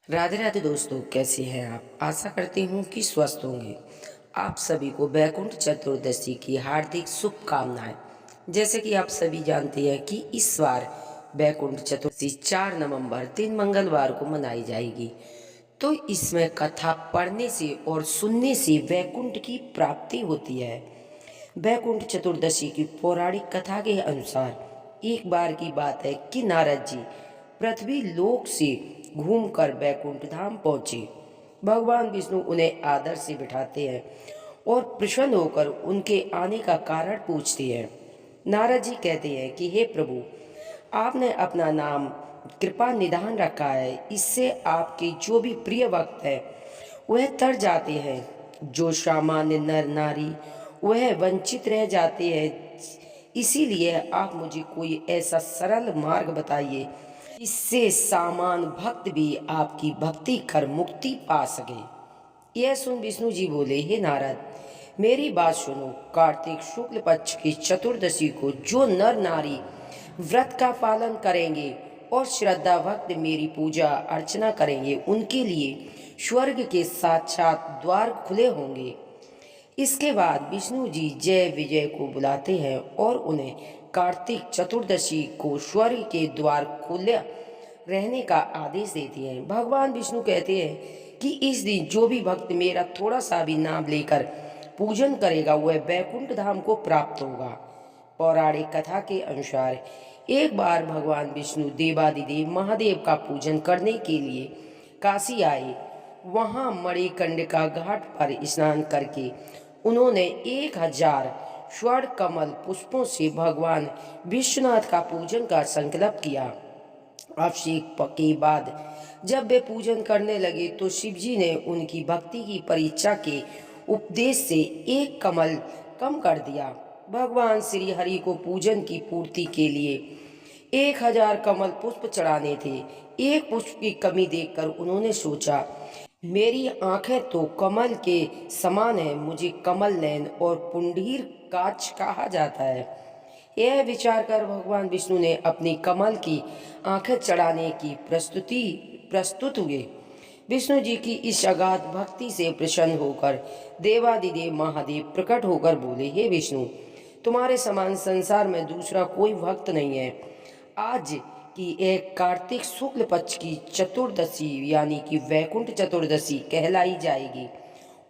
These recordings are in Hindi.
राधे राधे दोस्तों, कैसे हैं आप। आशा करती हूँ कि स्वस्थ होंगे। आप सभी को वैकुंठ चतुर्दशी की हार्दिक शुभकामनाएं। जैसे कि आप सभी जानते हैं कि इस बार वैकुंठ चतुर्दशी 4 नवंबर दिन मंगलवार को मनाई जाएगी। तो इसमें कथा पढ़ने से और सुनने से वैकुंठ की प्राप्ति होती है। वैकुंठ चतुर्दशी की पौराणिक कथा के अनुसार एक बार की बात है कि नारद जी पृथ्वी लोक से घूमकर वैकुंठ धाम पहुंचे। भगवान विष्णु उन्हें आदर से बिठाते हैं और प्रसन्न होकर उनके आने का कारण पूछते हैं। नारद जी कहते हैं कि हे प्रभु, आपने अपना नाम कृपा निधान रखा है, इससे आपके जो भी प्रिय भक्त है वह तर जाते हैं। जो सामान्य नर नारी वह वंचित रह जाते हैं। इसीलिए आप मुझे कोई ऐसा सरल मार्ग बताइए जिससे सामान्य भक्त भी आपकी भक्ति कर मुक्ति पा सके। यह सुन विष्णु जी बोले, हे नारद, मेरी बात सुनो। कार्तिक शुक्ल पक्ष की चतुर्दशी को जो नर नारी व्रत का पालन करेंगे और श्रद्धा भक्त मेरी पूजा अर्चना करेंगे, उनके लिए स्वर्ग के साक्षात द्वार खुले होंगे। इसके बाद विष्णु जी जय विजय को बुलाते हैं और उन्हें कार्तिक चतुर्दशी को स्वर्ग के द्वार खुले रहने का आदेश देते हैं। भगवान विष्णु कहते हैं कि इस दिन जो भी भक्त मेरा थोड़ा सा भी नाम लेकर पूजन करेगा वह वैकुंठ धाम को प्राप्त होगा। पौराणिक कथा के अनुसार एक बार भगवान विष्णु देवादिदेव महादेव का पूजन करने के लिए काशी आए। वहां मणिकर्णिका घाट पर स्नान करके उन्होंने 1000 स्वर्ण कमल पुष्पों से भगवान विश्वनाथ का पूजन का संकल्प किया। अभिषेक के बाद जब वे पूजन करने लगे तो शिवजी ने उनकी भक्ति की परीक्षा के उपदेश से एक कमल कम कर दिया। भगवान श्री हरि को पूजन की पूर्ति के लिए 1000 कमल पुष्प चढ़ाने थे। एक पुष्प की कमी देखकर उन्होंने सोचा, मेरी आंखें तो कमल के समान है, मुझे कमल नयन और पुंडीर काच कहा जाता है। यह विचार कर भगवान विष्णु ने अपनी कमल की आंखें चढ़ाने की प्रस्तुत हुए। विष्णु जी की इस अगाध भक्ति से प्रसन्न होकर देवादिदेव महादेव प्रकट होकर बोले, हे विष्णु, तुम्हारे समान संसार में दूसरा कोई भक्त नहीं है। आज की एक कार्तिक शुक्ल पक्ष की चतुर्दशी यानी कि वैकुंठ चतुर्दशी कहलाई जाएगी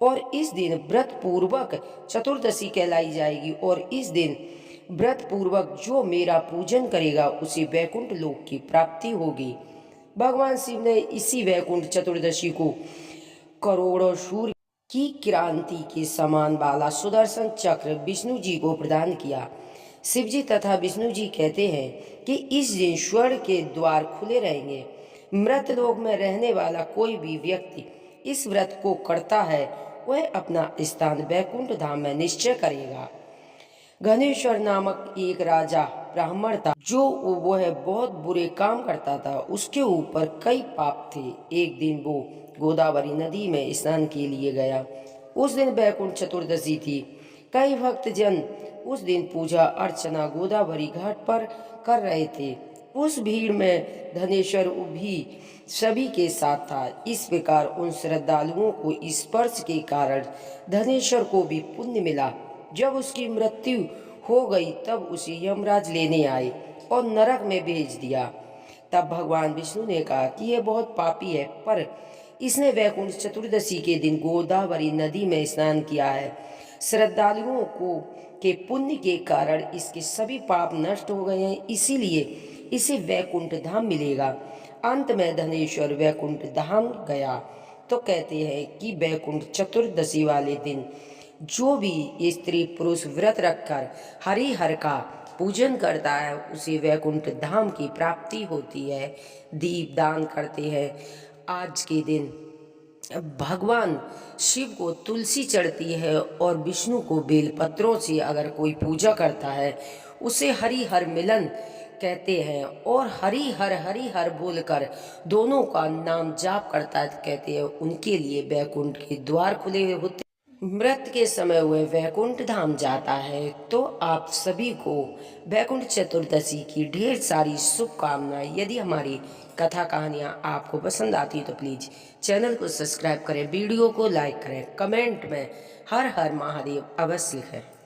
और इस दिन व्रत पूर्वक चतुर्दशी कहलाई जाएगी और इस दिन व्रत पूर्वक जो मेरा पूजन करेगा उसे वैकुंठ लोक की प्राप्ति होगी। भगवान शिव ने इसी वैकुंठ चतुर्दशी को करोड़ों सूर्य की क्रांति के समान वाला सुदर्शन चक्र विष्णु जी को प्रदान किया। शिव जी तथा विष्णु जी कहते हैं कि इस दिन स्वर्ग के द्वार खुले रहेंगे। मृत लोक में रहने वाला कोई भी व्यक्ति इस व्रत को करता है वह अपना स्थान वैकुंठ धाम में निश्चय करेगा। गणेश्वर नामक एक राजा ब्राह्मण था जो वह बहुत बुरे काम करता था। उसके ऊपर कई पाप थे। एक दिन वो गोदावरी नदी में स्नान के लिए गया। उस दिन वैकुंठ चतुर्दशी थी। कई भक्त जन उस दिन पूजा अर्चना गोदावरी घाट पर कर रहे थे। उस भीड़ में धनेश्वर भी सभी के साथ था। इस प्रकार उन श्रद्धालुओं को स्पर्श के कारण धनेश्वर को भी पुण्य मिला। जब उसकी मृत्यु हो गई तब उसे यमराज लेने आए और नरक में भेज दिया। तब भगवान विष्णु ने कहा कि यह बहुत पापी है, पर इसने वैकुंठ चतुर्दशी के दिन गोदावरी नदी में स्नान किया है। श्रद्धालुओं को के पुण्य के कारण इसके सभी पाप नष्ट हो गए हैं, इसीलिए इसे वैकुंठ धाम मिलेगा। अंत में धनेश्वर वैकुंठ धाम गया। तो कहते हैं कि वैकुंठ चतुर्दशी वाले दिन जो भी स्त्री पुरुष व्रत रखकर हरिहर का पूजन करता है उसे वैकुंठ धाम की प्राप्ति होती है। दीप दान करते हैं। आज के दिन भगवान शिव को तुलसी चढ़ती है और विष्णु को बेलपत्रों से अगर कोई पूजा करता है उसे हरिहर मिलन कहते हैं। और हरि हर बोलकर दोनों का नाम जाप करता है तो कहते हैं उनके लिए वैकुंठ के द्वार खुले होते। व्रत के समय वह वैकुंठ धाम जाता है। तो आप सभी को वैकुंठ चतुर्दशी की ढेर सारी शुभकामनाएं। यदि हमारी कथा कहानियाँ आपको पसंद आती तो प्लीज़ चैनल को सब्सक्राइब करें, वीडियो को लाइक करें, कमेंट में हर हर महादेव अवश्य लिखें।